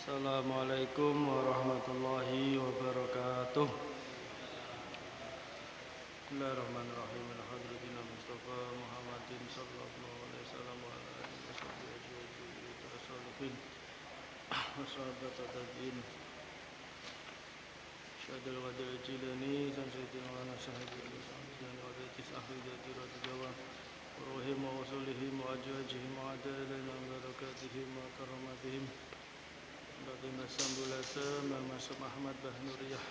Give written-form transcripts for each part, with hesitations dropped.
Assalamualaikum warahmatullahi wabarakatuh. Bismillahirrahmanirrahim. Alhamdulillah Mustafa Muhammadin sallallahu alaihi wasallam wa ala alihi washabbihi ajma'in tasalufin wa sahabat tabi'in. Syadul Wadil Jilani Sayyidina wa Nasahabil Sayyidina wa Batis Ahli Jadira Jawa Ruhim wa usulihim wa ajwajihim wa adalina wa barakatihim wa karamatihim Baginda Sambulata Mama Ahmad Bahnuriyah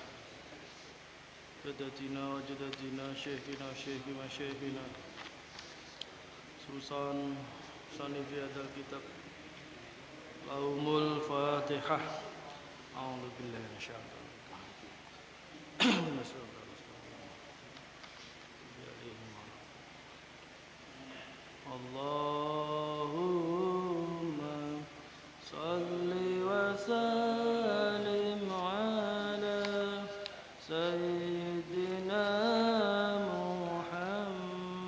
Jadatina wa jadatina Syekhina Syekhina Syekhina Susan Sanifi Adal Kitab Laumul Fatihah A'udhu Billahi Nasyaitanir Allahumma salli wa sallim ala Sayyidina Muhammad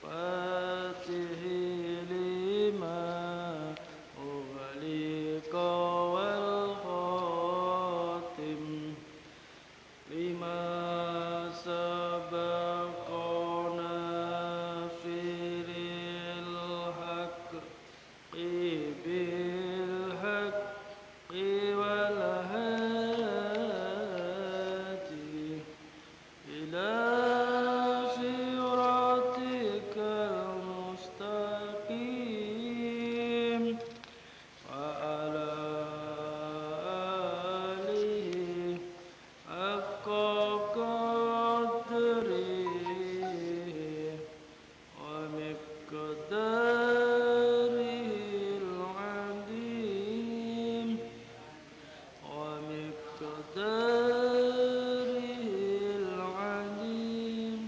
Fatihi lima ughliqa wal khatim lima sabaqana firil haqqi bil haqqi wal hadi ila siratikal mustaqim wa ala alihi haqqa qadrihi wa miqdarihil azim wa miqdarihil azim.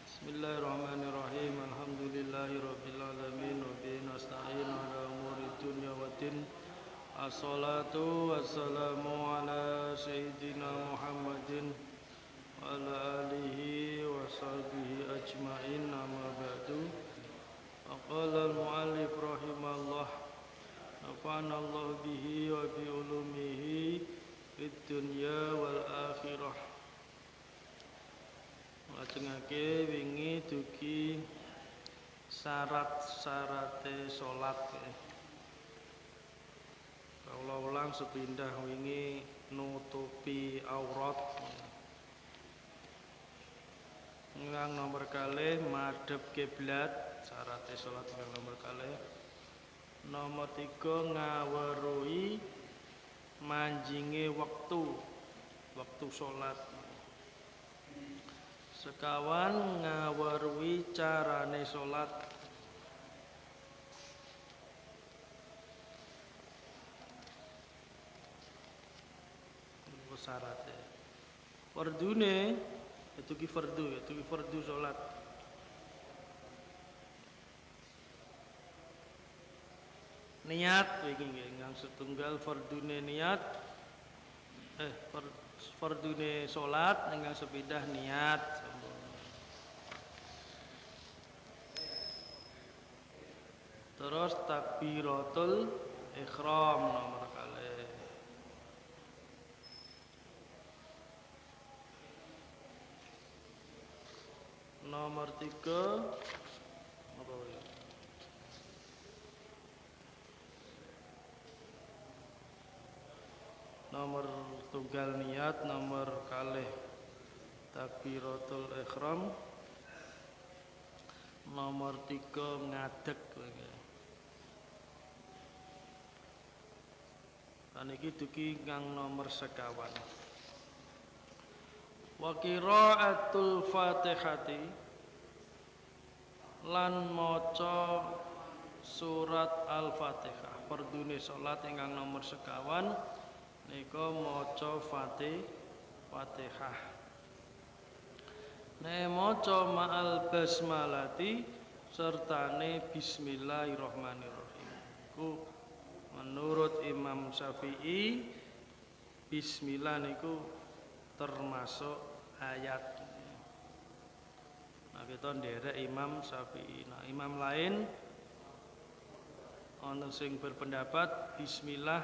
Bismillahirrahmanirrahim. Alhamdulillahirabbil alamin wa bihi nasta'in ala umuri dunya waddin. Assalatu wassalamu ala sayyidina Muhammadin wa ala alihi wa sahbihi ajma'in, amma ba'du. Faqala al-mu'allif rahimahullah nafa'ana Allah bihi wa bi ulumihi fid dunya wal akhirah. Lajengake wingi dugi syarat-syarate salat. Kula ulang sepindah wingi nutupi aurat. Ingkang nomor kalih madhep kiblat, syarat salat ingkang nomor kalih. Nomor 3 ngaweruhi manjinge wektu salat. Sekawan ngaweruhi carane salat. Syaratnya fardune itu ki fardu salat. Niat iki nggih ingkang setunggal fardune niat fardune salat ingkang sepindah niat. Terus takbiratul ihram nomor kalih. Nomor 3 apa ya? Nomor tunggal niat, nomor kalih takbiratul ihram, nomor 3 ngadeg. Niki dugi kang nomor sekawan. Wa qiraatul Fatihati lan maca surat Al-Fatihah. Fardune salat ingkang nomor sekawan nika maca Fatihah. Nek maca ma'al basmalati sertane bismillahirrahmanirrahim. Ku menurut Imam Syafi'i bismillah niku termasuk ayat. Nah kita nderek Imam Syafi'i. Nah imam lain ana sing berpendapat bismillah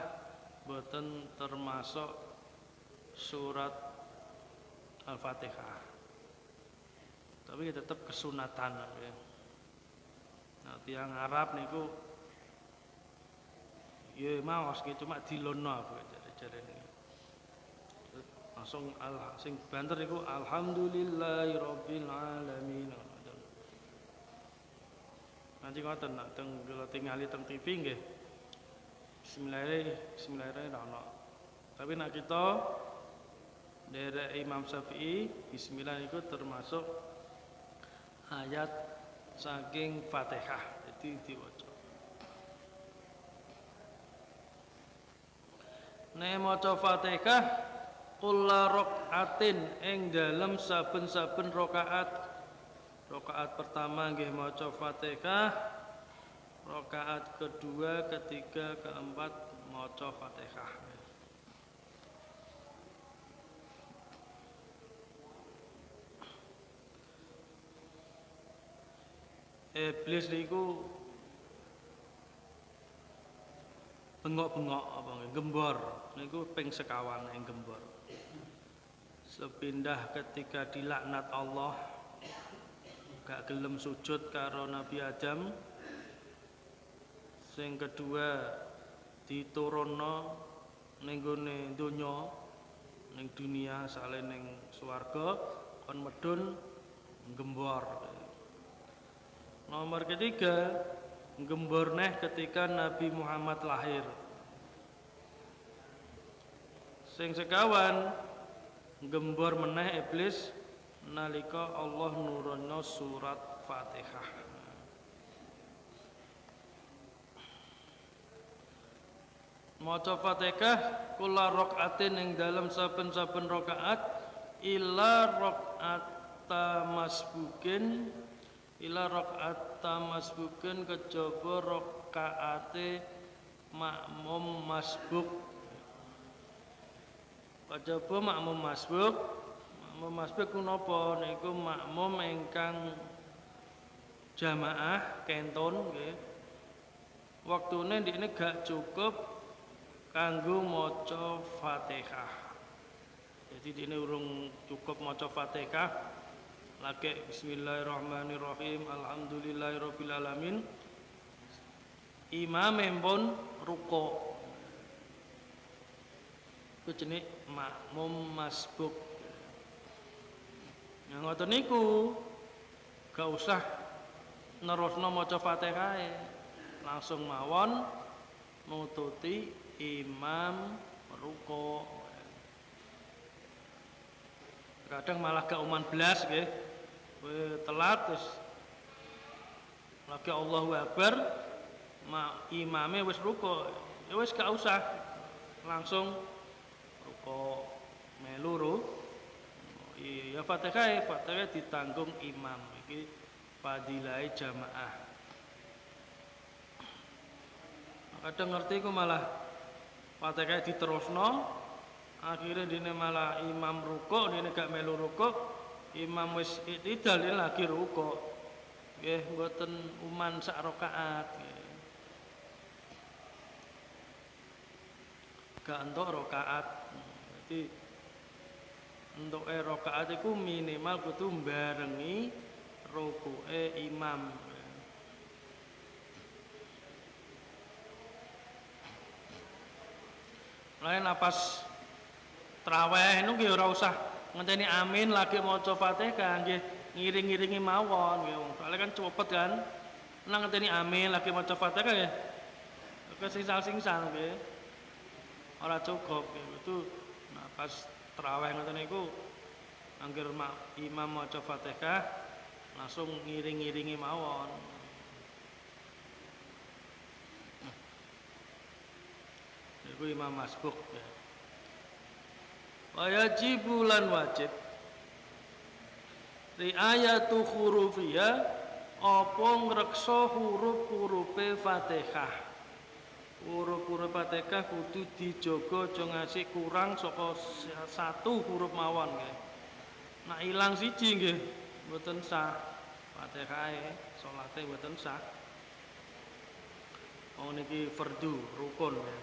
boten termasuk surat Al-Fatihah. Tapi tetap kesunatan ya. Nah, tiang Arab niku ya maos ki cuma dilono aku jare-jarene. Langsung sing banter niku alhamdulillahirabbil alamin. Nanti ngoten nak teng kula tingali teng TV nggih. Bismillahirrahmanirrahim ana. Tapi nak kita dari Imam Syafi'i bismillah niku termasuk ayat saking Fatihah. Jadi diwaca. Nek maca Fatihah kulla rakaatin ing dalem saben-saben rakaat. Rakaat pertama nggih maca Fatihah, rakaat kedua, ketiga, keempat maca Fatihah. Iblis niku bengok-bengok apa nggih gembor niku ping sekawan ing gembor. Sepindah ketika dilaknat Allah gak gelem sujud karo Nabi Adam. Sing kedua diturunno ning gone donya ning dunia sale ning swarga kon medun gembor. Nomor ketiga gembor neh ketika Nabi Muhammad lahir. Sing sekawan gembor meneh iblis nalika Allah nurunna surat Fatihah. Maca Fatihah kula rakaatin ing dalam saben-saben rakaat ila rakaat masbukin kejaba rakaate makmum masbuk. Kejaba makmum masbuk. Makmum masbuk napa niku makmum ingkang jamaah kenton nggih. Waktune ndekne gak cukup kanggo maca Fatihah. Jadi ndekne urung cukup maca Fatihah. Lagi bismillahirrahmanirrahim alhamdulillahirabbil alamin. Imame pun ruku'. Ku jenenge makmum masbuk. Yang ngoten niku gak usah nerusno maca Fatihah, langsung mawon nututi imam ruku'. Kadang malah gak uman blas nggih. Telat terus lagi Allahu Akbar imame wis ruku'. Ya wis gak usah langsung ruku' melu. Ya Fatihah ditanggung imam. Iki fadilah jamaah. Kadang ngerti ku malah Fatihah diterusno, akhirnya dene malah imam ruku', dene gak melu ruku', imam wis iktidal lagi ruku'. Nggih mboten uman sak rakaat. Gak entuk rakaat. Jadi untuk rakaat iku minimal kudu barengi ruku'e imam. Lain napas traweh niku nggih ora usah ngenteni amin lagi maca Fatihah nggih ngiring-ngiringi mawon nggih. Soale kan cepet kan. Nang ngenteni amin lagi maca Fatihah nggih. Kesing-sing nggih. Ora cukup itu napas traweh ngoten niku anggere imam maca Fatihah langsung ngiring-ngiringi mawon. Iku imam masbuk ya. Wajibu lan wajib riayatu hurufiya apa ngreksa huruf-hurufe Fatihah. Huruf-huruf Fatihah kudu dijaga aja ngasih kurang saka satu huruf mawon nggih. Nek ilang siji nggih mboten sah. Fatihah salate mboten sah. niki fardu rukun ya.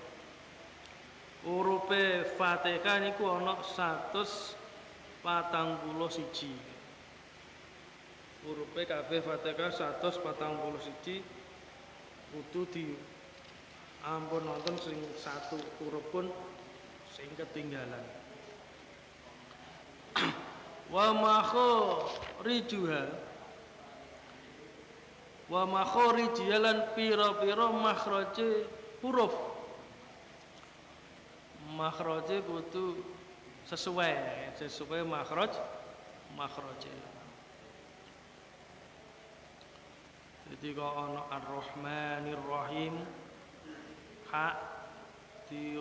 Urupe Fatihah niku ana 141. Urupe kabeh Fatihah 141 kudu di ampun nonton sing satu huruf pun sing ketinggalan. Wa makharijuha lan pira-pira makhraje huruf. Makhraje kudu sesuai makhraje. Jadi kok ana Ar-Rahmanir Rahim ha di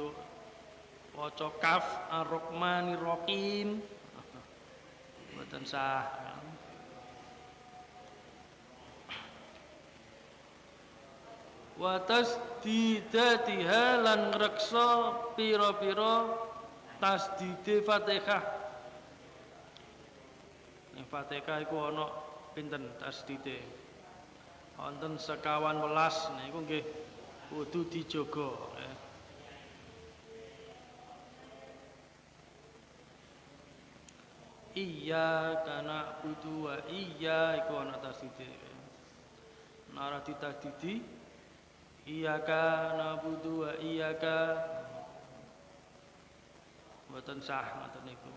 waca kaf Ar-Rahmanir Rahim mboten sah. Wa tasdidatiha lan ngreksa pira-pira tasdide Fatihah. Ning Fatihah iku ana pinten tasdide? Wonten 51 niku nggih kudu dijaga. Iyyaka na'budu wa iyyaka ana tasdide. Nara ditasdidi iyyaka na'budu wa iyyaka mboten sah ngoten niku.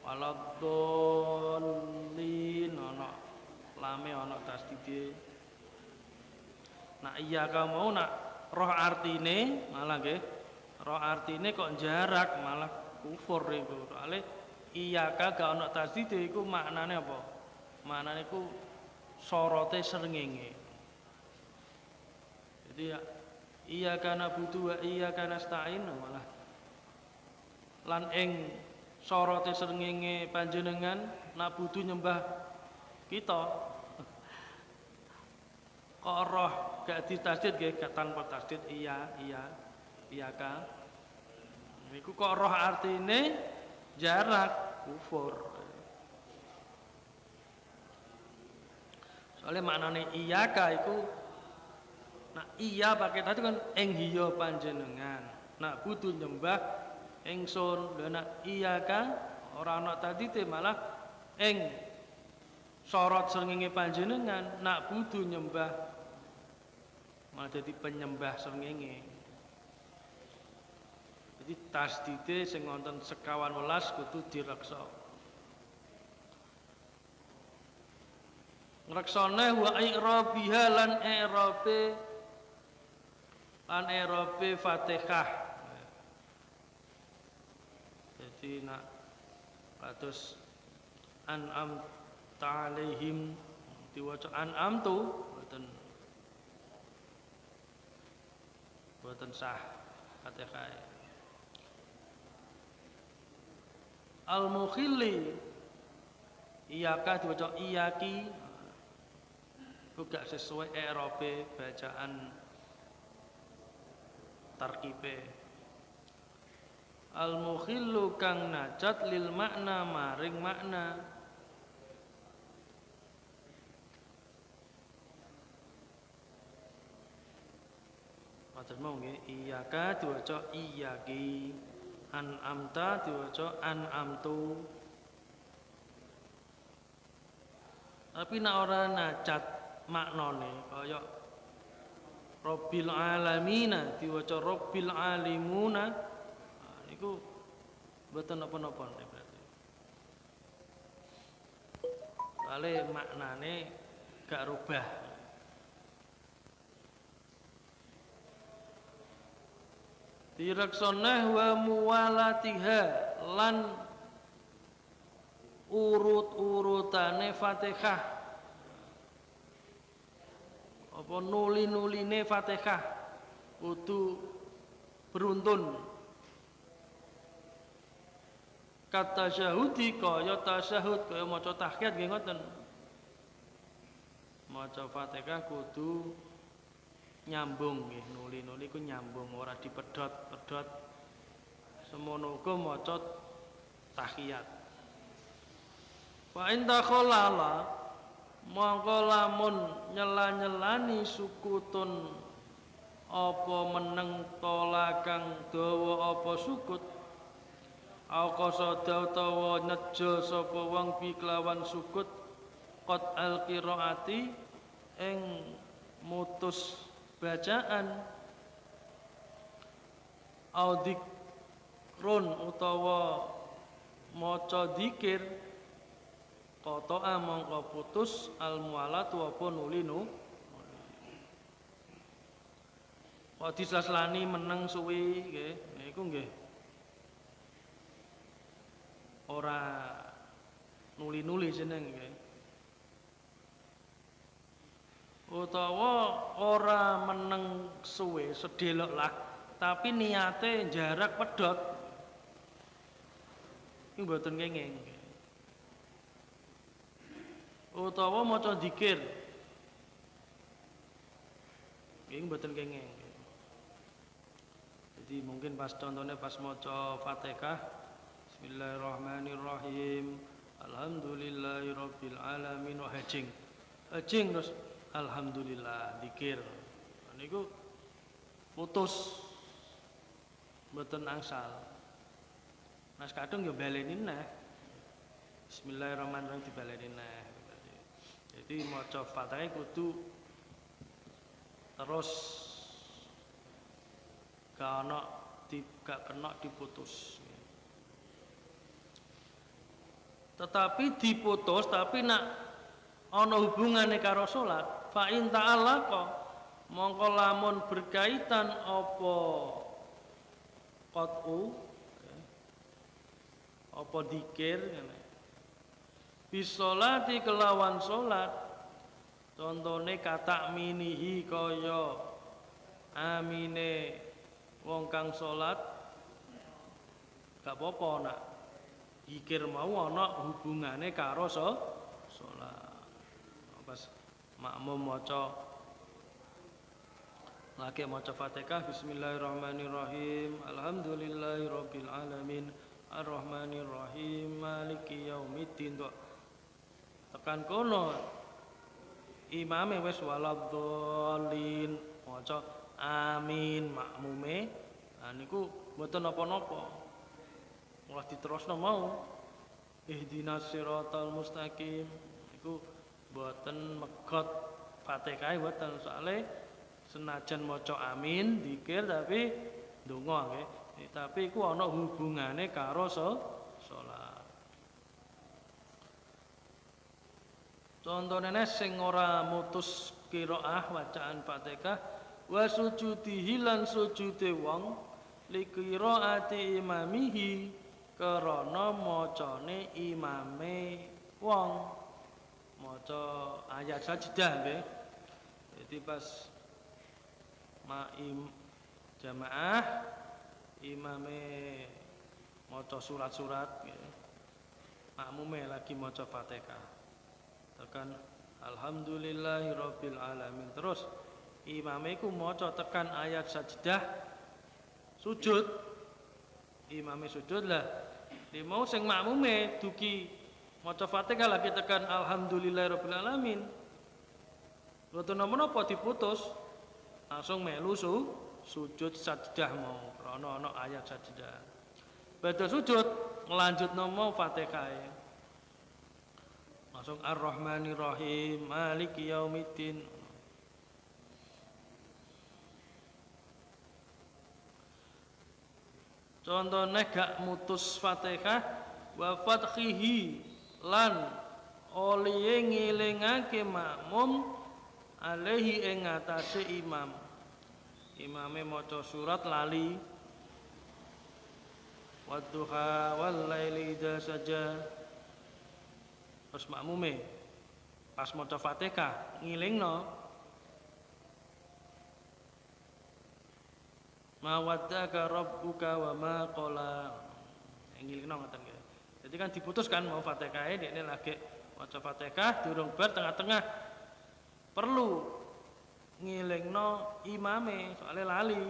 Waladdallin ana lame ana tasdide. Nak iyyaka mau nak roh artine malah nggih. Roh artine kok jarak malah kufur iku. Soale iyyaka gak ana tasdid iku maknane apa? Maknane iku sorote srengenge. Jadi ya iyyaka na'budu wa iyyaka nasta'in malah lan ing sorote srengenge panjenengan na'budu nyembah kita. Kok roh gak ditasdid nggih gak tanpa tasdid iyyaka. Niku kok roh artine jarak kufur. Soalnya maknane iyyaka iku nak iya pakai tadi kan ing hiya panjenengan. Nak kudu nyembah ingsun. Lha nak iyyaka ora ana tadi malah ing sorot srengenge panjenengan nak kudu nyembah malah dadi penyembah srengenge. Jadi tasdide sing wonten 51 kudu direksa. Ngreksane wa i'rabiha lan i'rabe Fatihah. Jadi nak kados an'am ta'alaihim diwaca an'am tu boten sah Fatihah. Al-mukhilli iyyaka diwaca iyyaki ku gak sesuai i'rabe bacaan tarkibe. Al-mukhillu kang najat lil makna maring makna. Matur mau nggih iyyaka diwaca iyyaki. An'amta diwaca an'amtu. Tapi nek ora nacat maknane kaya Rabbil alamina diwaca Rabbil alimuna niku mboten napa-napa berarti. Kale maknane gak rubah. Direksanah wa muwalatiha lan urut-urutane Fatihah. Apa nuli-nuline Fatihah kudu beruntun. Kata tasyahudi kaya tasyahud kaya maca tahiyat nggih ngoten. Maca Fatihah kudu nyambung nggih, nuli-nuli ku nyambung ora dipedhot-pedhot. Semono uga maca tahiyat. Fa in takhalala mongko lamun nyela-nyelani sukutun apa meneng tola kang dawa apa sukut au qasada utawa nejo sapa wong bi kelawan sukut qad al qiraati ing mutus bacaan au dikrun utawa maca dzikir qata'a mongko putus al mualat apa nulinu kok disaslani meneng suwi nggih niku nggih ora nuli-nuli jeneng nggih utawa ora meneng suwe sedelok lah tapi niate jarak pedhot iki mboten kenging utawa maca dzikir iki mboten kenging. Jadi mungkin pas contohnya pas maca Fatihah Bismillahirrahmanirrahim Alhamdulillahirabbil alamin wa hajing terus alhamdulillah dzikir niku putus mboten angsal mas kadung ya baleni neh Bismillahirrahmanirrahim dibaleni neh jadi maca Fatihah kudu terus gak kena diputus. Tetapi diputus tapi nak ana hubungane karo salat, fa in ta'allaqa mongko lamun berkaitan apa qat'u apa dzikir ngene. Bisolati kelawan salat contone kata minihi kaya amine wong kang salat gak apa-apa nak zikir mau ana hubungane karo salat. Pas makmum maca lagi maca Fatihah Bismillahirrahmanirrahim Alhamdulillahirabbil alamin Arrahmanirrahim Maliki yaumiddin tekan kono imame wis waladhdallin maca amin makmume niku mboten napa-napa malah diterusno mau ihdinas siratal mustaqim niku mboten megot Fatihah mboten soalé senajan maca amin dzikir tapi ndonga nggih tapi iku ana hubungane karo salat contone sing ora mutus qiraah bacaan Fatihah wa sujudihi lan sujude wong li qiraati imamihi karana macane imame wong maca ayat sajdah nggih jadi pas jamaah imame maca surat-surat nggih makmume lagi maca Fatihah tekan alhamdulillahirabbil alamin terus imame ku maca tekan ayat sajdah sujud imame sujud lah mau sing makmume dugi maca Fatihah lagi tekan alhamdulillahirabbil alamin mboten napa diputus langsung melu sujud sajdah mau krana ana ayat sajdah badhe sujud nglanjutno mau Fatihah langsung Ar-Rahmanir-Rahim Maliki yaumiddin contohnya gak mutus Fatihah wa fathihi lan oliye ngilingake makmum alaihi ing atase imam imame maca surat lali wadduha wal laili idza saja terus makmume pas maca Fatihah ngilingno ma waddaka rabbuka wa ma qala ngilingno ngoten nggih. Jadi kan diputuskan mau Fatihah dekne lagi maca Fatihah durung bar tengah-tengah perlu ngilingno imame soalnya lali.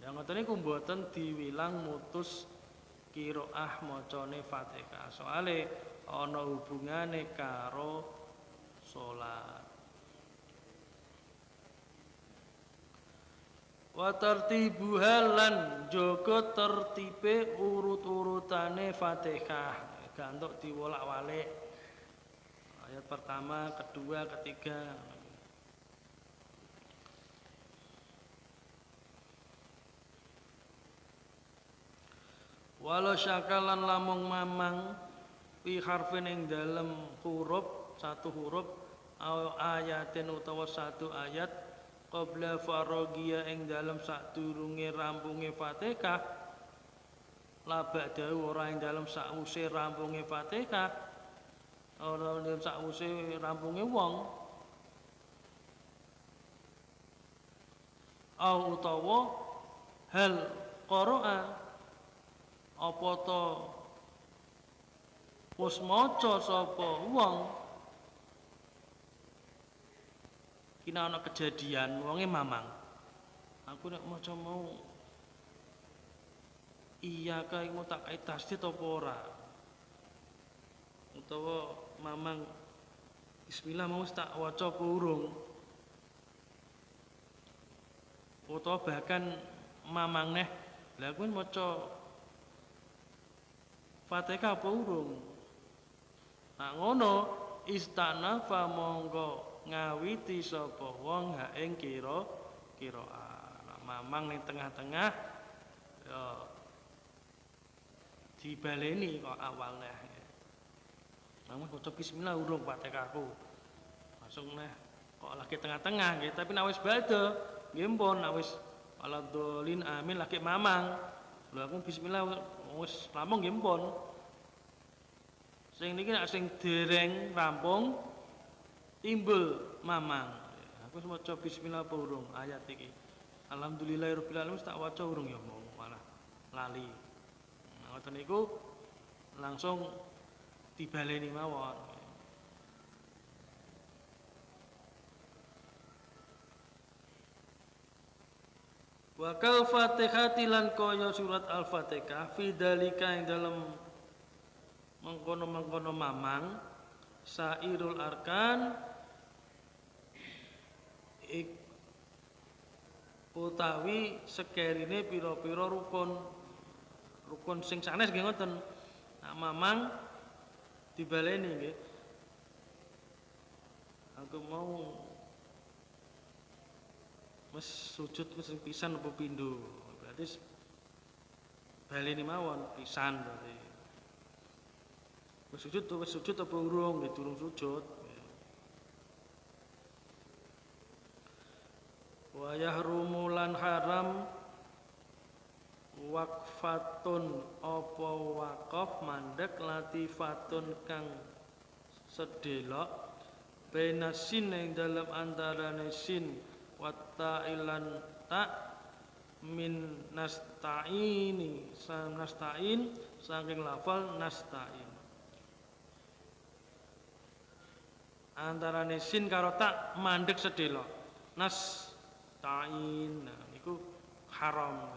Yang ngoten niku mboten diwilang mutus qiraah macane Fatihah. Soale ana hubungane karo salat. Wa tartibuha lan jaga tertibe urut-urutane Fatihah. Gak entuk diwolak-walik. Ayat pertama, kedua, ketiga. Walau syakalan lamung mamang fi harfin ing dalem huruf satu huruf ayatin utawa satu ayat qabla farogia ing dalem sadurunge rampunge Fatihah labak dawu ora ing dalem sakwuse rampunge Fatihah ora ing dalem sakwuse rampunge wong au utawa hal qara'a apa to wis maca sapa wong kina ana kejadian wonge mamang aku nek maca mau iya kae mau tak kae tasdid apa ora utawa mamang bismillah mau tak waca apa urung utawa bahkan mamang neh lha kuwi maca Fatihah apa urung? Nah ngono istana fa monggo ngawiti sapa wong ha ing kira-kiraan. Nah, mamang ning tengah-tengah ya dibaleni kok awalnya. Namun maca bismillah urung Fatihahku. Langsung neh kok lagi tengah-tengah nggih, tapi nek wis badhe nggih mpun nek wis waladhdallin amin lagi mamang. Lha aku bismillah wis rampung nggih mpun. Sing niki nek sing dereng rampung timbul mamang. Aku wis maca bismillah apa urung ayat iki. Alhamdulillahirabbil alamin tak waca urung ya mau malah lali. Nah, ngoten niku langsung dibaleni mawon. Wa kal Fatihati lan kaya surat Al-Fatihah fi dalika ing dalem mengkono-mengkono mamang sairul arkan utawi sekerine pira-pira rukun sing sanes nggih ngoten. Nah, mamang dibaleni nggih. Aku mau wis sujud wis pisan apa pindho berarti baleni mawon pisan berarti wis sujud apa urung nggih durung sujud wa yahrumu lan haram waqfatun apa waqaf mandek latifatun kang sedelok benasin ing dalam antarane sin watta ilan ta min nasta'ini nasta'in saking lafal nasta'in antarane sin karo tak mandek sedelo nasta'in nah niku haram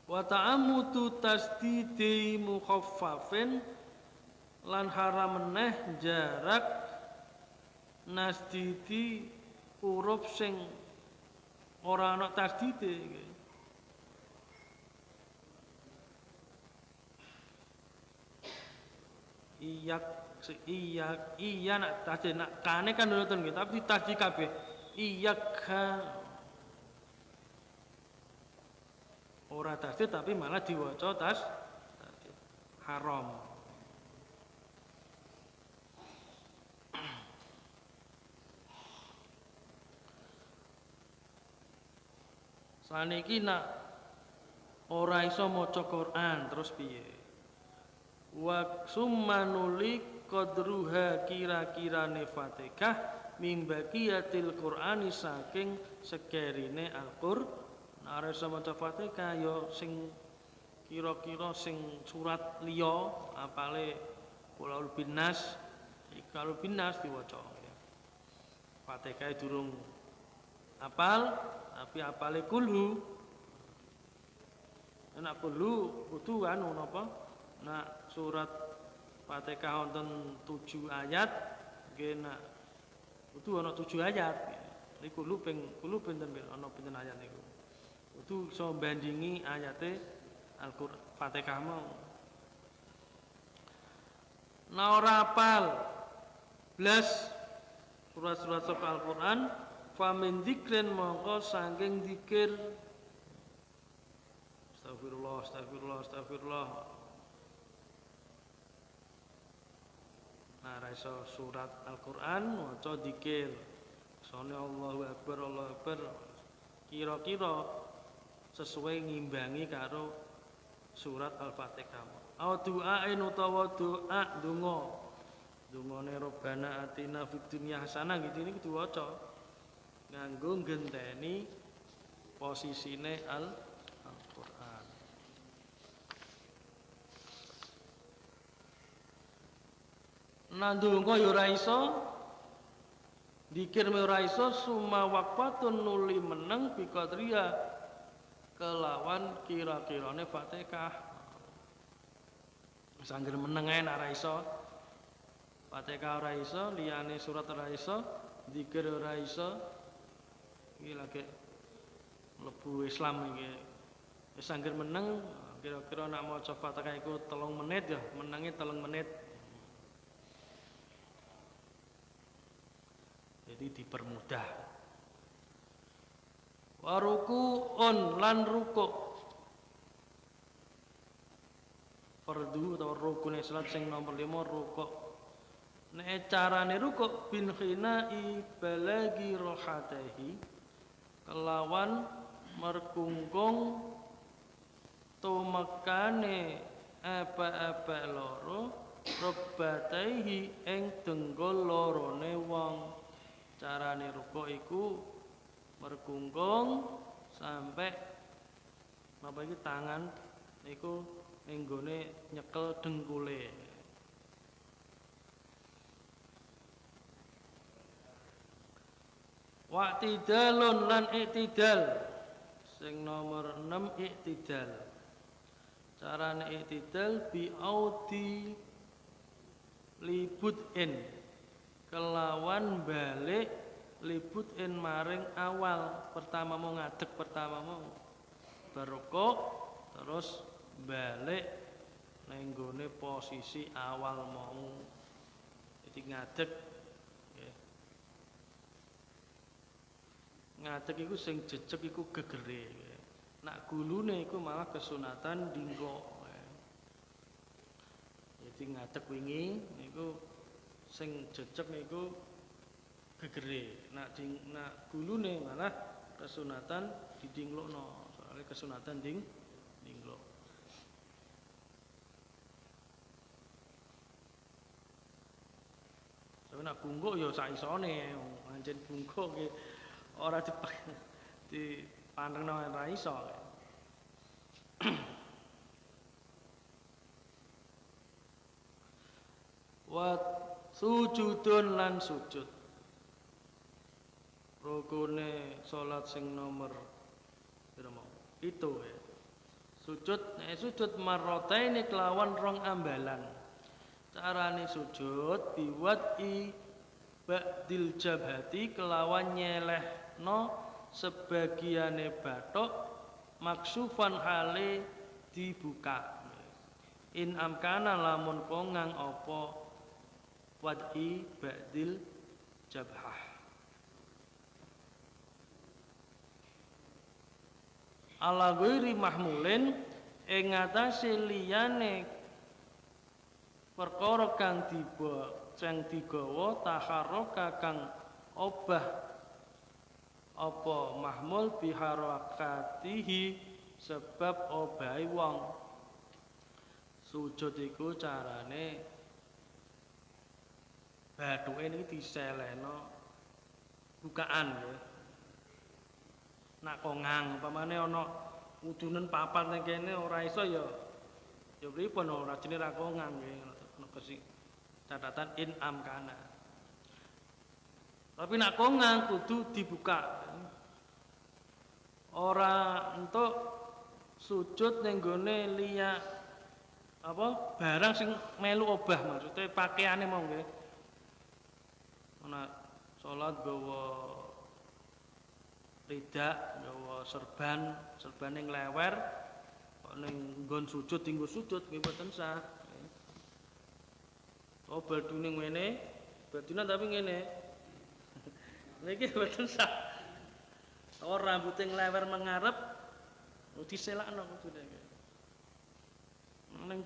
wa ta'ammutu tasdidi mukhaffafin lan haram meneh jarak nasdidi huruf sing ora ana tasdide iya nak tasdid nak kane kan ngoten nggih tapi tasdid kabeh iyyaka ora tasdid tapi malah diwaca tasdid haram. Saniki nak ora iso maca Quran terus piye? Wa summanuli qadruha kira-kirane Fatihah min baqiyatil Qur'ani saking sekerine Al-Qur'an. Nek ora iso maca Fatihah ya sing kira-kira sing surat liya apale Qulaul binnas, Iqraul binnas diwaca. Fatihah durung apal tapi apale kulhu nek kulhu kudu anu napa nak surat Fatihah wonten 7 ayat nggih nak kudu ana 7 ayat. Niku kulo pinten ana pinten ayat niku. Kudu iso bandingi ayate Al-Qur'an Fatihah mau. Nah ora apal blas surat-surat saka Al-Qur'an famin dzikrin mongko saking zikir astagfirullah. Nah ra iso surat Al-Qur'an maca zikir. Sone Allahu Akbar. Kira-kira sesuai ngimbangi karo surat Al-Fatihah. Au du'ain utawa doa donga. Dungane Rabbana atina fid dunya hasanah gitu ini kudu waca. Nganggo ngenteni posisine Al-Qur'an. Nandunga ya ora iso dikir ora iso suma waqfatun nuli meneng biqadriya kelawan kira-kirane Fatihah. Sangger meneng ae nek ora iso Fatihah ora iso, liyane surat ora iso, dikir ora iso. Iki lagi mlebu Islam iki. Wis sangger meneng kira-kira nek maca Fatihah iku 3 menit ya, menenge 3 menit. Jadi dipermudah. Waruku'un lan rukuk. Fardu atau rukune salat sing nomor 5 rukuk. Nek carane rukuk bin khina'i balagi rohatahi kelawan merkungkung tumekane apa-apa loro robbataihi ing denggol lorone wong. Carane rukuk iku merkungkung sampai napa iki tangan iku ning gone nyekel dengkule. Wa'tidalun lan i'tidal. Sing nomor 6 i'tidal. Carane i'tidal bi audi libut'in kelawan balik libut'in maring awal. Pertama mau ngadeg pertama mau berukuk terus balik ning gone posisi awal mau. Jadi ngadeg ngadeg iku sing jejeg iku gegere. Nak gulune iku malah kesunatan dinggo. Jadi ngadeg wingi niku sing jejeg niku gegere. Nak gulune malah kesunatan didinglokno. Soale kesunatan dinglok. Tapi nak bungkuk ya sak isone, pancen bungkuk ki ora dipandhengno ora iso. Wa sujudun lan sujud. Rukune salat sing nomor pira mau? Itu ya. Sujud marrataini kelawan rong ambalan. Carane sujud biwad'i ba'dil jabhati kelawan nyelehno sebagiane bathuk maksufan hale dibuka. In amkana lamun kongang apa wad'i ba'dil jabhah. Ala ghairi mahmulin ing ngatasé liyane perkara kang digawa taharraka kang obah apa mahmul biharakatihi sebab obahe wong. Sujud iku carane bathuke niki diselehno bukaan ya. Nak kongang umpamane ana udunen papat ning kene ora iso ya pripun ora jenenge ra kongang nggih ana catatan in amkana. Tapi nak kongang kudu dibuka. Ora entuk sujud ning gone liya apa barang sing melu obah maksudnya pakaiane mau nggih. ana salat gawa ridak, gawa serban ning lewer, kok ning nggon sujud tinggo sujud nggih boten sah. Oh badune ngene, badune tapi ngene. Niki boten sah. Ora rambute nglewer mengarep diselakno kudune nggih. Ning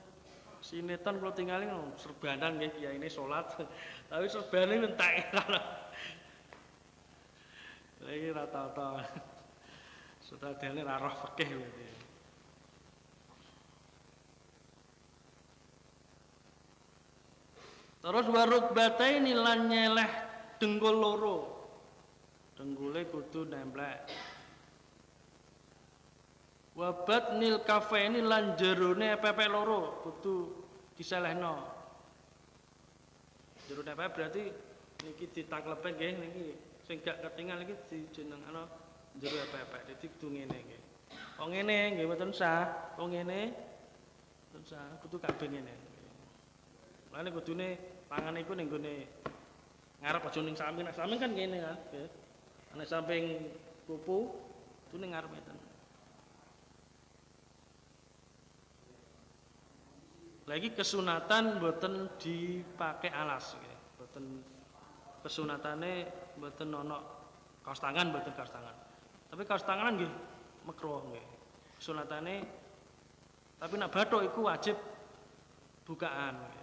sinetron kula tingali serbanan nggih kiyaine salat. Tapi serbane entek. Lah iki rata-rata sutradene ra roh fikih berarti. Terus warukbataini lan nyeleh dengkul loro. Dengkule kudu nemplek. Wabat nil kafeni lan jerone pepek loro kudu diselehno. Jerone pepek berarti niki ditaklepe nggih niki sing gak ketinggal iki dijenengano jero pepek. Dadi kudu ngene nggih. Kok ngene nggih mboten sah. Kok ngene mboten sah, kudu kabeh ngene. Lane kudune tangan iku ning gone ngarep aja ning samping. Nek samping kan ngene kan, nggih. Nek samping pupu itu ning ngarep ngeten. Lagi kesunatan mboten dipakai alas nggih. Mboten kesunatane mboten ana kaos tangan, mboten kaos tangan. Tapi kaos tangan nggih makruh nggih. Kesunatane tapi nek bathuk iku wajib bukaan nggih.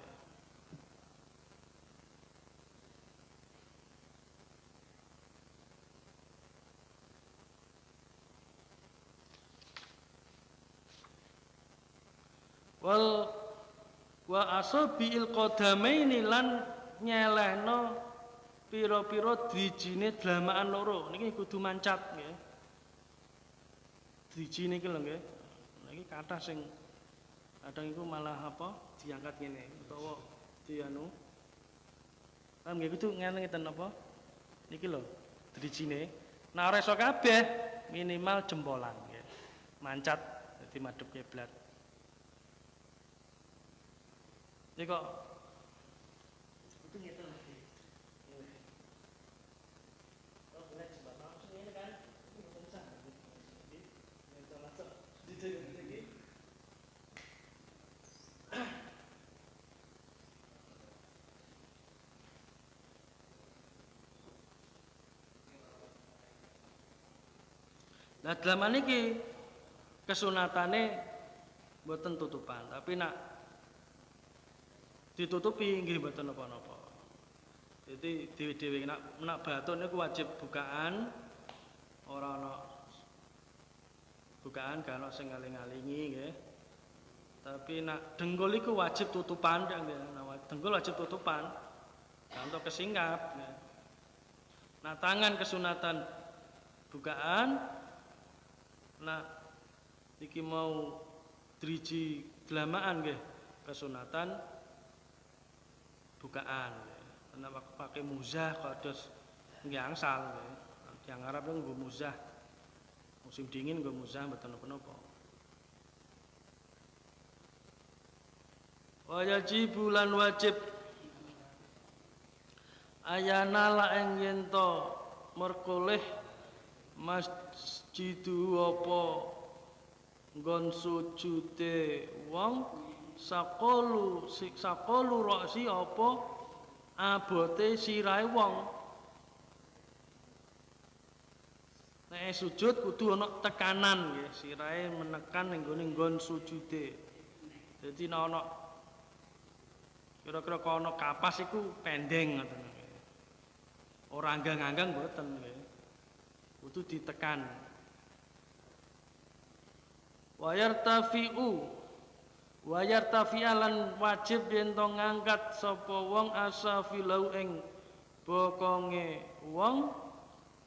Wa asabiil qadamaini lan nyelehno pira-pira drijine dlamakan loro niki kudu mancat nggih. Driji niki lho nggih. Niki kathah sing kadang iku malah apa diangkat ngene utawa dianu. Kan nggih kudu ngeten apa? Niki lho drijine. Nek ora iso kabeh minimal jempolan nggih. Mancat dadi madhep kiblat. Ini kok itu ngeten lagi. Oh, boleh coba langsung ini kan. Ini betul sah. Jadi, masuk dijaga lagi. Nah, dalam niki kesunatane mboten tutupan, tapi nak ditutupi nggih mboten napa-napa. Jadi dhewe-dhewe nak bathuk niku wajib bukaan, ora ana bukaan gak ana sing ngaling-alingi nggih. Tapi nak dengkul iku wajib tutupan nggih. Nah, dengkul wajib tutupan. Kanto kesingkap nggih. Nah, tangan kesunatan bukaan. Nah, iki mau driji dlamaan nggih kesunatan bukaan karena pakai muzah kados nggih angsal nggih. Yang Arab nggo muzah. Musim dingin nggo muzah mboten napa-napa. Wajib bulan wajib ayana la ing yen to merkoleh masjidu apa nggon sujude wong sakolu roksi apa abote sirahe wong. Nek sujud kudu ana tekanan nggih, sirahe menekan ning nggon sujude. Dadi nek ana kira-kira kok ana kapas iku pendeng ngoten nggih. Ora anggang-anggang mboten nggih. Kudu ditekan. Wa yartafi'alan wajib yen to ngangkat sapa wong asafilau ing bokonge wong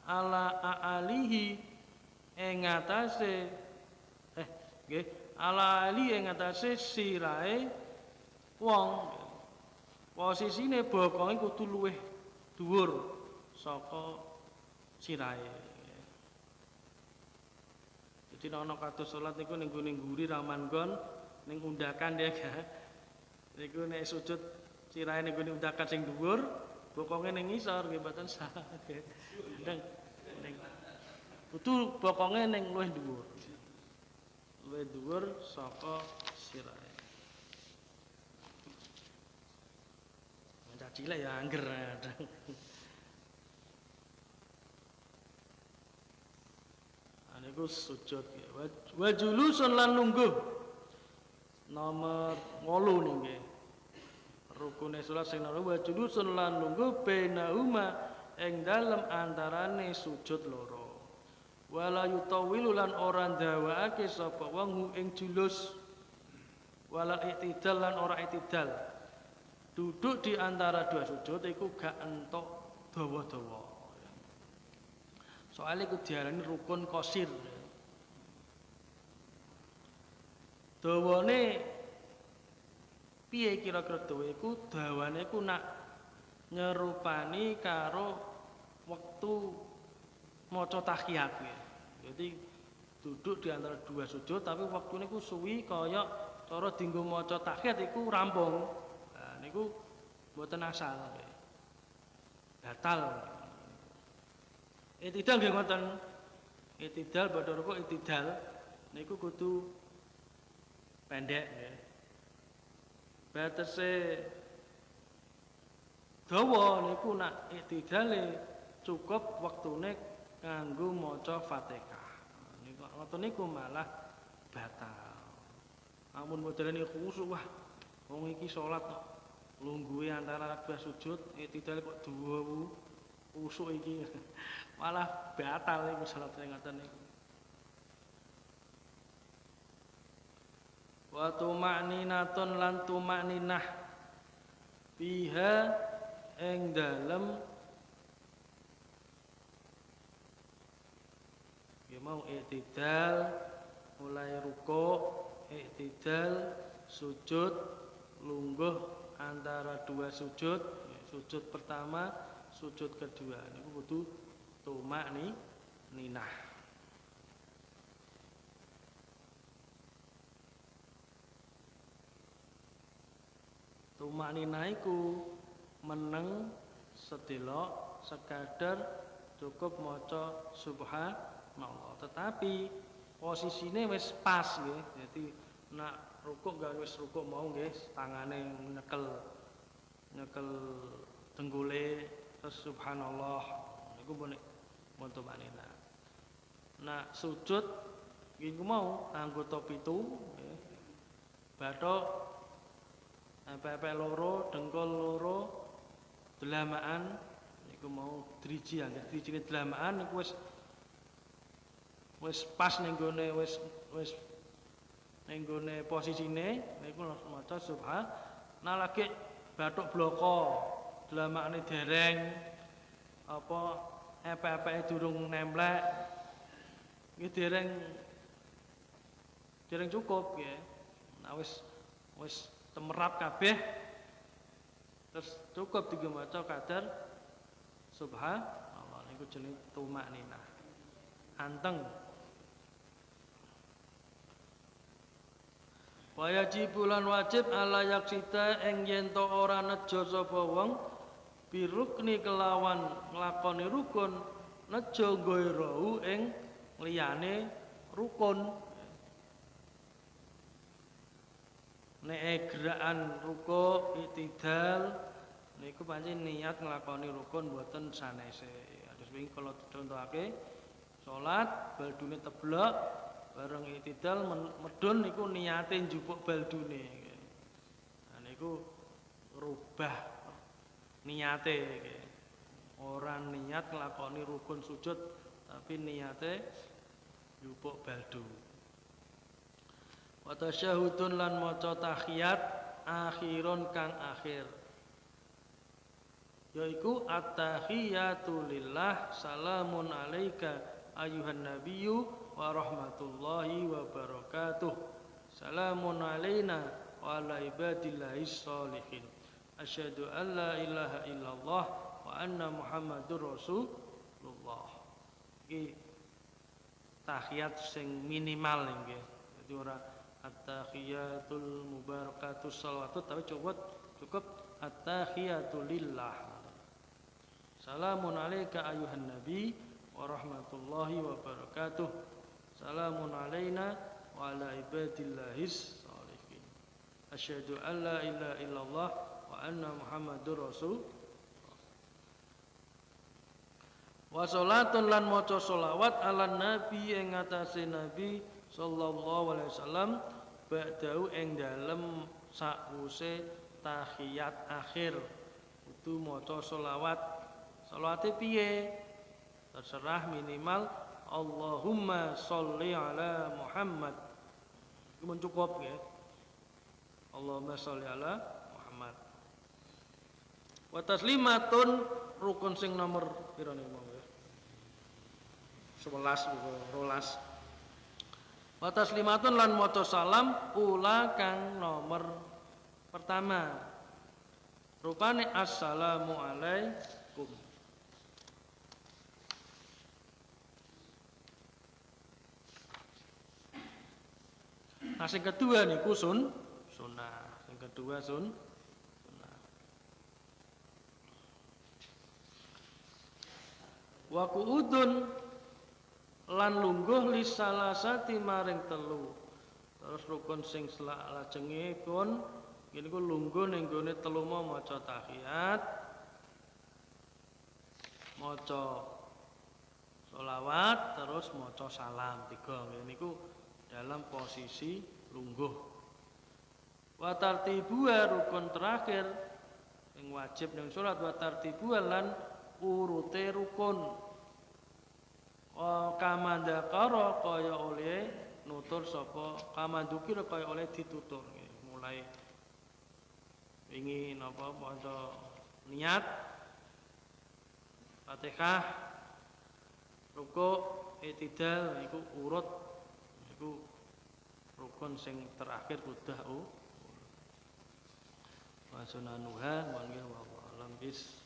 ala aalihi ing atase nggih ala ali ing atase sirahe wong. Posisine bokonge kudu luwih dhuwur saka sirahe. Jadi ana kados salat niku ning ngguri ramanggon ning undakan ya kan. Niku nek sujud sirahe ning undakan sing dhuwur, bokonge ning ngisor nggih mboten sah. Ning kudu bokonge ning luwih dhuwur. Luwih dhuwur saka sirahe. Caci cilik ya angger. Niku sujud ya. Wa julusun lan lungguh. Nomor 8 nggih. Rukune salat sing nomor wa julusun lan lungguh bainahuma ing dalem antarane sujud loro. Wala yutawilu lan ora ndawaake sapa wong ing julus. Wala i'tidal lan ora i'tidal. Duduk di antara dua sujud iku gak entuk dawa-dawa. Soalnya itu diarani rukun qasir. Dawane piye kira-kira dawa iku? Dawane iku nak nyerupani karo wektu maca tahiyat. Jadi duduk di antara dua sujud tapi waktune iku suwi kaya cara dienggo maca tahiyat iku rampung. Nah niku mboten asal. Batal. Itidal nggih ngoten. Itidal badhe rukuk itidal niku kudu pendek nggih. Batese dawa niku nak itidale cukup wektune kanggo maca Fatihah. Niku ngoten niku malah batal. Amun modelane khusyuk wah wong iki salat kok lungguhe antara dua sujud itidal kok duwu usuk iki malah batal iku salat sing ngoten niku. Wa tumaninatun lan tumaninah biha ing dalem ya mau i'tidal mulai rukuk i'tidal sujud lungguh antara dua sujud sujud pertama sujud kedua niku kudu tumakninah. Tumakninah iku meneng sedelok sekadar cukup maca subhanallah tetapi posisine wis pas nggih. Jadi nak rukuk gak wis rukuk mau nggih tangane nyekel tenggule terus subhanallah niku mun tumakninah. Nah sujud niku mau anggota 7 nggih. Bathuk pepe loro, dengkul loro, delamaan niku mau driji anggere drijine delamaan niku wis pas ning gone wis ning gone posisine niku maca subhanallah lagi bathuk bloko delamakane dereng apa epek-epeke durung nemplek iki dereng cukup nggih. Nah wis temerap kabeh terus cukup digo maca kadar subhanallah niku jenenge tumakninah. Anteng. Wajib lan wajib ala yaksita ing yen to ora nejo sapa wong birukni kelawan nglakoni rukun nejo gairau ing liyane rukun. Nek gerakan rukuk itidal niku pancen niat nglakoni rukun mboten sanese. Terus wingi kala contohake salat baldune teblok bareng itidal medun niku niate njupuk baldune. Nah niku rubah niate ora niat nglakoni rukun sujud tapi niate njupuk baldu. Wa tasyahudun lan maca tahiyat akhirun kang akhir yaiku at-tahiyatu lillah salamun alaika ayuhan nabiyyu wa rahmatullahi wa barakatuh salamun alaina wa ala ibadillahis sholihin asyhadu an la ilaha illallah wa anna muhammadur rasulullah. Iki tahiyat sing minimal nggih. Dadi ora at-tahiyatul mubarakatus shalawatut tapi cukup at-tahiyatu lillah. Salamun alaika ayuhan nabi wa rahmatullahi wa barakatuh. Salamun alaina wa ala ibadillahis sholihin. Asyhadu an la ilaha illallah wa anna Muhammadur Rasul. Wa sholatun lan maca sholawat ala nabi ing atase nabi sallallahu alaihi wasallam ba'dahu ing dalem sakwuse tahiyat akhir kudu maca sholawat. Sholawate piye? Terserah, minimal Allahumma sholli ala Muhammad. Itu mencukup ya. Allahumma sholli ala Muhammad. Wa taslimatun rukun sing nomor pira niku mau ya? 11 rolas. Wa taslimatun lan maca salam ula kang nomor pertama. Rupane assalamu alaikum. Nah, yang kedua niku sunnah. Yang kedua sunnah. Wa qu'udun lan lungguh li salasati maring telu. Terus rukun sing lajenge pun niku lungguh ning gone telu maca tahiyat, maca sholawat, terus maca salam. Tiga niku dalam posisi lungguh. Wa tartibu rukun terakhir yang wajib ning salat, wa tartibu lan urute rukun. Kamandakara kaya oleh nutur sapa, kamandukir kaya oleh ditutur. Mulai wingi napa maca niat Fatihah, rukuk, i'tidal iku urut iku rukun sing terakhir udah wa sunanuha wa alam bis.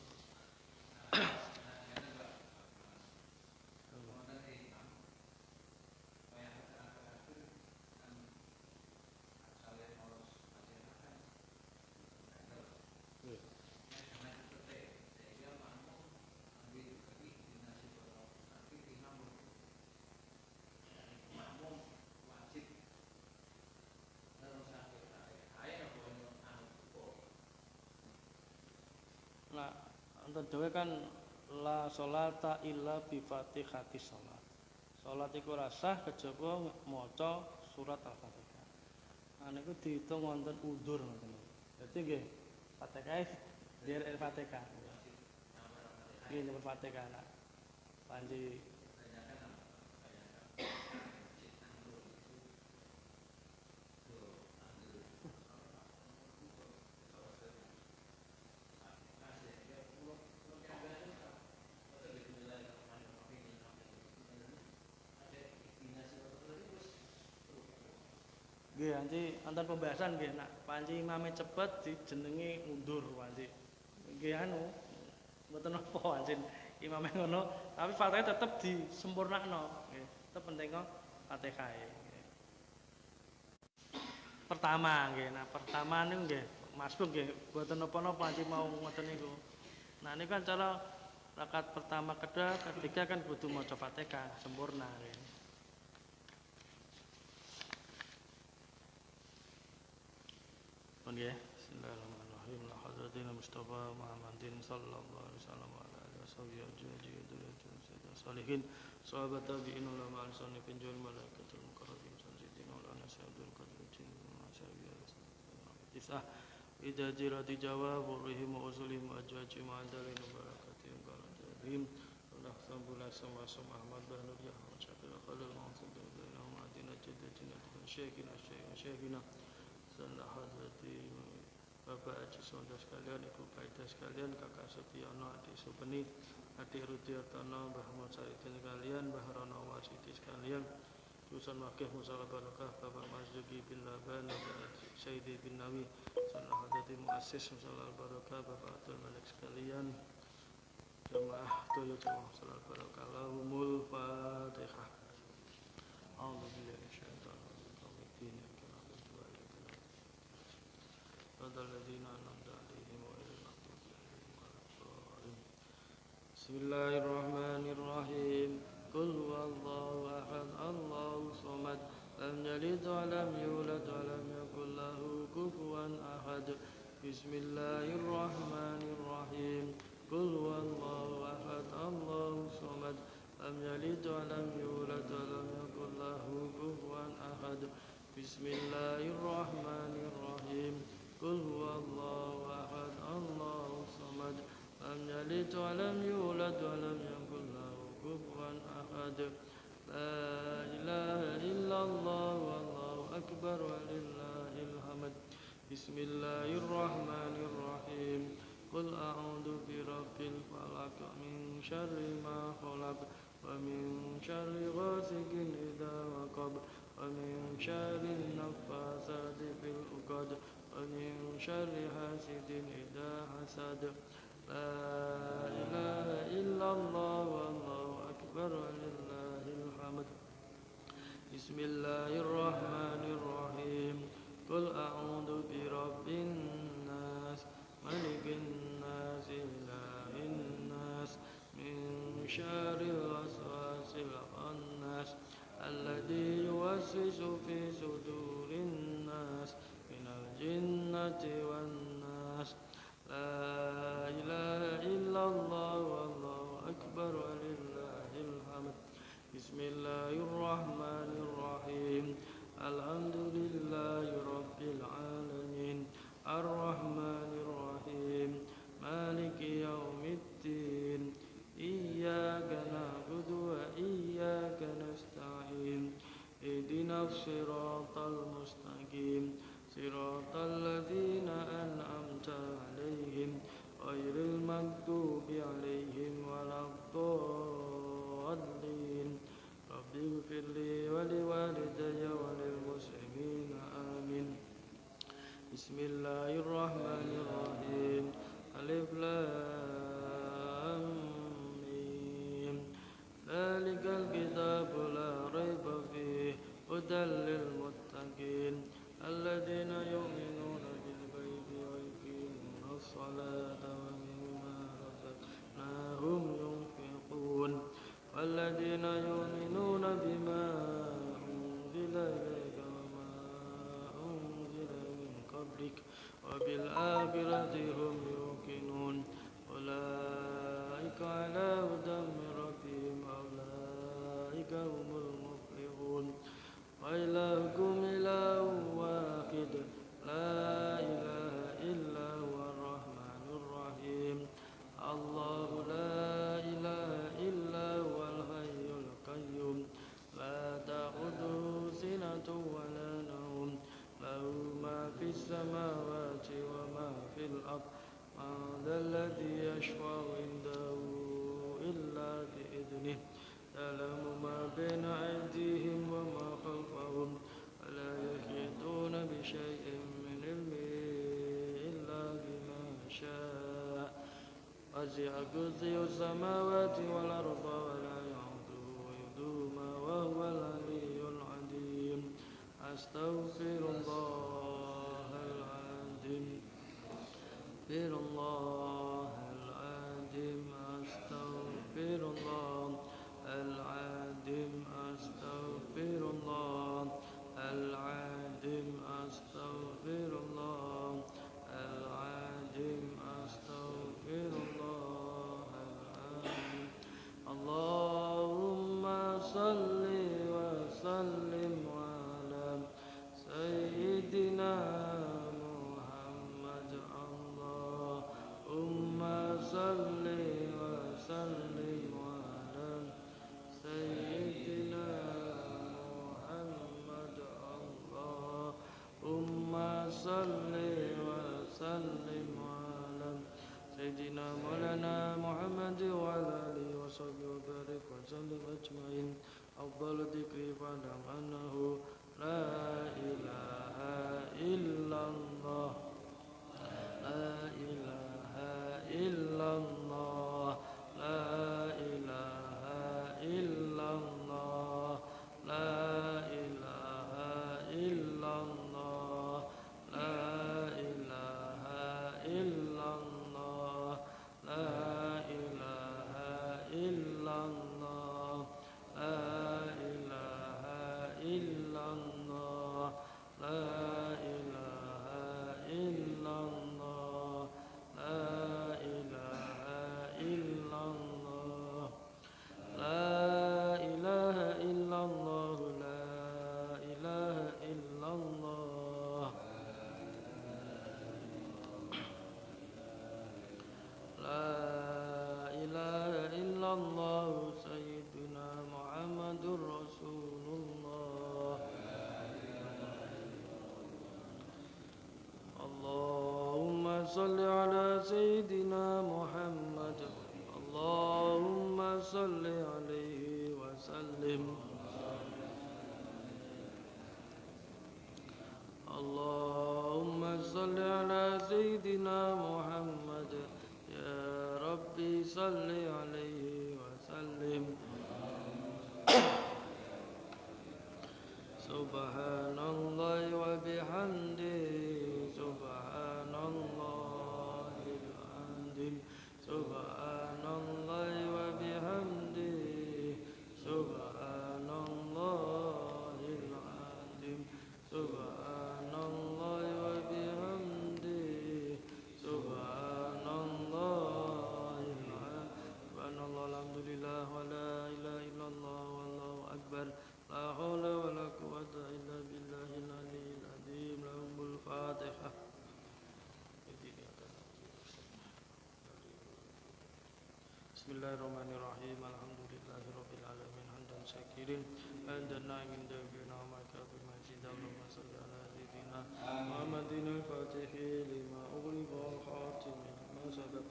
Nah, antar dhewe kan la sholata illa bi Fatihatis shalah. Salat iku ora sah kejaba maca surat Al-Fatihah. Nah niku diitung wonten udzur ngoten. Dadi nggih Fatihah dherek Fatihah. Nggih nyebut Fatihah nak. Panji nggih anci wonten pembahasan nggih nak panci imame cepet dijenengi mundur panci. Nggih anu mboten napa anci imame ngono, tapi Fatihah tetep disempurnakno nggih. Tetep penting kok Fatihah. Pertama nggih, nah pertama niku nggih masbuk nggih mboten napa-napa panci mau ngoten niku. Nah ini kan cara rakaat pertama kedua ketiga kan kudu maca Fatihah sempurna nggih. Ya, bismillahirrahmanirrahim. Hadratin Mustafa Muhammadin sallallahu alaihi wasallam wa ala alihi wasallam salihin sahabat tabi'in ulama al-sunni pinjul malaikatul mukarrabin sanjidin ulana syahidul qadrin tisah idajirati jawab urihim wa usulihim ajwajim ma'adalin barakatihim barakatihim Allah sambulah sama Ahmad Bahnur Yahya Syakir Khalil Ma'asud Dalam Adina Jadatina Syekhina Salah hadrati Bapak Haji Saudara sekalian, Ibu Kaidah sekalian, Kakak Setiano, Adik Supeni, Adik Rudiartono, Mbah Musaidin sekalian, Mbah Rono Wasiti sekalian, Tusan Wakil Musalah Barakah, Bapak Mazduki bin Laban, Sayyidi bin Nawi, Salah hadrati Muassis Musalah Barakah, Bapak Abdul Malik sekalian, Jamaah Tuyul Jamaah Musalah Barakah, Lahumul Fatihah. Alhamdulillah, Syaitan, الذين أنعمت عليهم غير المغضوب عليهم ولا الضالين بسم الله الرحمن الرحيم قل هو الله أحد الله الصمد لم يلد ولم يولد ولم يكن له كفوا أحد بسم الله الرحمن الرحيم قل هو الله أحد الله الصمد لم يلد ولم يولد ولم يكن له كفوا أحد بسم الله الرحمن الرحيم قل هو الله أحد الله الصمد لم يلد ولم يولد ولم يكن له كفوا أحد لا إله إلا الله والله أكبر ولله الحمد بسم الله الرحمن الرحيم قل أعوذ برب الفلق من شر ما خلق ومن شر غاسق إذا وقب ومن شر النفاثات في العقد ومن شر حاسد إذا حسد لا إله إلا الله والله أكبر ولله الحمد بسم الله الرحمن الرحيم قل أعوذ برب الناس ملك الناس إله الناس من شر الوسواس الخناس الذي يوسوس في صدور الناس من الجنة والناس لا إله إلا الله والله أكبر ولله الحمد بسم الله الرحمن الرحيم الحمد لله رب العالمين الرحمن الرحيم مالك يوم الدين إياك نعبد وإياك نستعين اهدنا الصراط المستقيم صراط الذين أنعمت عليهم غير المغضوب عليهم ولا الضالين رب اغفر لي ولوالدي وللمسلمين آمين بسم الله الرحمن الرحيم ألف لام ميم ذلك الكتاب لا ريب فيه هدى للمتقين الذين يؤمنون بالغيب ويقيمون الصلاة ومما رزقناهم ينفقون والذين يؤمنون بما أنزل إليك وما أنزل من قبلك وبالآخرة هم يوقنون أولئك على هدى من ربهم أولئك هم المفلحون وإلهكم إله واحد لا إله إلا هو الرحمن الرحيم الله لا إله إلا هو الحي القيوم لا تأخذه سنة ولا نوم له ما في السماوات وما في الأرض من ذا الذي يشفع عنده إلا بإذنه يعلم ما بين أيديهم وما خلفهم ولا يحيطون بشيء من علمه إلا بما شاء وسع كرسيه السماوات والأرض ولا يعوده حفظهما وهو العلي العظيم أستغفر الله العظيم أستغفر الله العظيم أستغفر الله العظيم أستغفر الله العظيم أستغفر الله العظيم أستغفر الله العظيم اللهم صل وسلم على سيدنا محمد اللهم صل وسلم على سيدنا محمد اللهم صل وسلم على سيدنا مولانا محمد وعلى آله وصحبه وبارك وسلم أجمعين أفضل ذكر فاعلم أنه لا إله إلا الله لا إله إلا الله لا إله إلا الله لا إله إلا الله لا إله إلا الله لا إله صل على سيدنا محمد اللهم صل عليه وسلم اللهم صل على سيدنا محمد يا ربي صل عليه وسلم سبحان الله وبحمده سبحان الله العظيم سبحان الله وبحمده سبحان الله العظيم سبحان الله وبحمده سبحان الله العظيم سبحان الله الحمد لله ولا إله إلا الله والله أكبر لا حول ولا قوة إلا بالله العلي العظيم لهم الفاتحة بسم الله الرحمن الرحيم الحمد لله رب العالمين حمدا شاكرين عند النعيم دابرين ومعك بالمجيد اللهم صل على سيدنا محمد الفاتح لما أغلق والخاتم لما سبق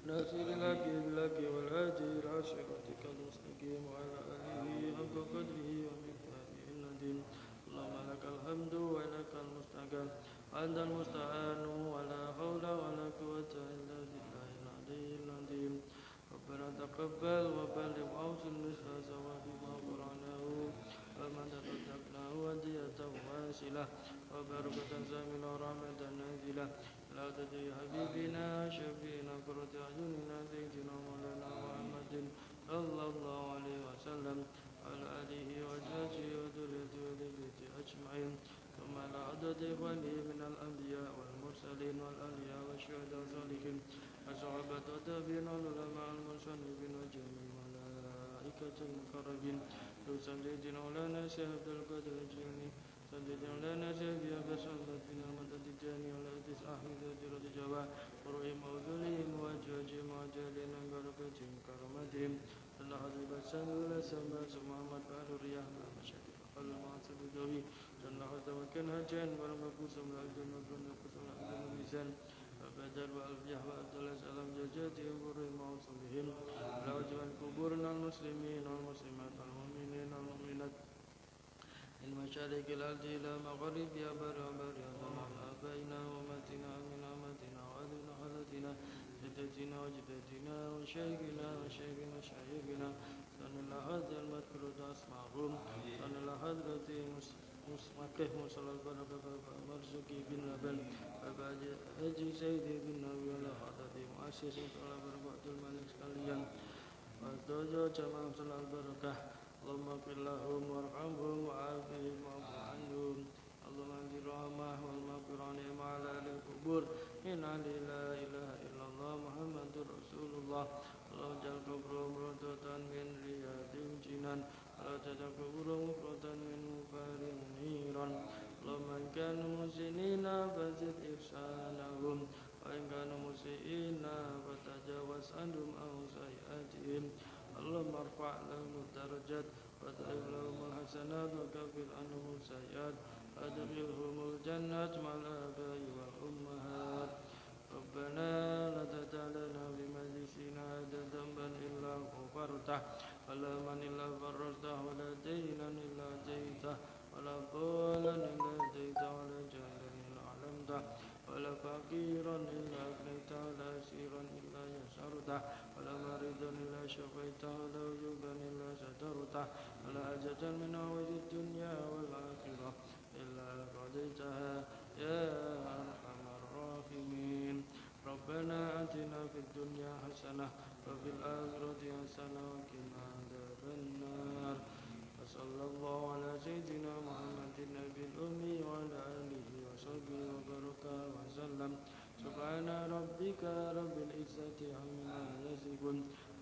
ناصر الحق بالحق والهادي إلى صراطك المستقيم وعلى آله حق قدره ومقداره العظيم اللهم لك الحمد ولك المستعان وأنت المستعان ولا حول ولا قوة إلا بالله العلي العظيم ربنا تقبل وبلغ أوصل مثل ثواب ما قرأناه وما تصدقناه هدية واصلة وبركة زاملة ورحمة نازلة لا تدري حبيبنا شفينا قرة أعيننا سيدنا مولانا محمد صلى الله عليه وسلم وعلى آله وأزواجه وذريته وذريته أجمعين ثم على عدد إخوانه من الأنبياء والمرسلين والأولياء والشهداء والصالحين والصحابة والتابعين والعلماء المصنفين وجميع الملائكة المقربين سيدنا مولانا شيخ عبد القادر الجيلاني سيدنا مولانا شيخ أبي صلى بن أحمد التجاني على إدريس أحمد وجرد جواب ورؤيا موذولهم وأزواجهم وأجالهم وبركاتهم كرامتهم صلى حبيب السلام والسلام محمد بن الرياح مشاكل المعاصر الدوي صلى وكان هجان ورمبوس من الجنة ونقص من الجنة الميزان وبدر والفيح وعبد الله سلام جاجاتهم ورؤيا موصولهم على وجه قبورنا المسلمين والمسلمات والمؤمنين والمؤمنات من مشارق الأرض إلى مغربها بر وبر زمان آبائنا وأمتنا من أمتنا وأهلنا خالتنا جدتنا وجدتنا وشيخنا وشيخ مشايخنا سن الأحد المذكور أسماءهم سن الأحد التي مسمكه مصلى البركة مرزقي بن لبن وبعد أجي سيدي بن نبي والأحد مؤسس صلى بركة الملك sekalian وزوجة جماعة صلى البركة اللهم اغفر لهم وارحمهم وعافهم واعف عنهم اللهم انزل الرحمة والمغفرة عنهم على أهل القبور إن لا إله إلا الله محمد رسول الله اللهم اجعل قبرهم روضة من رياض الجنان ولا تجعل قبورهم مفرة من مفار نيران اللهم إن كانوا محسنين فزد إحسانهم وإن كانوا مسيئين فتجاوز عنهم أو سيئاتهم اللهم ارفع لهم الدرجات وضعف لهم الحسنات وكفر عنهم السيئات وادخلهم الجنة مع الآباء والأمهات ربنا لا تدع لنا في مجلسنا هذا ذنبا إلا غفرته ولا من إلا فرجته ولا دينا إلا أتيته ولا ضالا إلا هديته ولا جاهلا إلا علمته ولا فقيرا إلا أغنيته ولا أسيرا إلا يسرته ولا مريضا إلا شفيته ولا عيوبا إلا سترته ولا حاجة من حوائج الدنيا والآخرة إلا قضيتها يا أرحم الراحمين ربنا آتنا في الدنيا حسنة وفي الآخرة حسنة وقنا عذاب النار وصلى الله على سيدنا محمد النبي الأمي وعلى آله وصحبه وبارك وسلم سبحان ربك رب العزة عما يصفون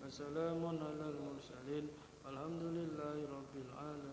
وسلام على المرسلين والحمد لله رب العالمين.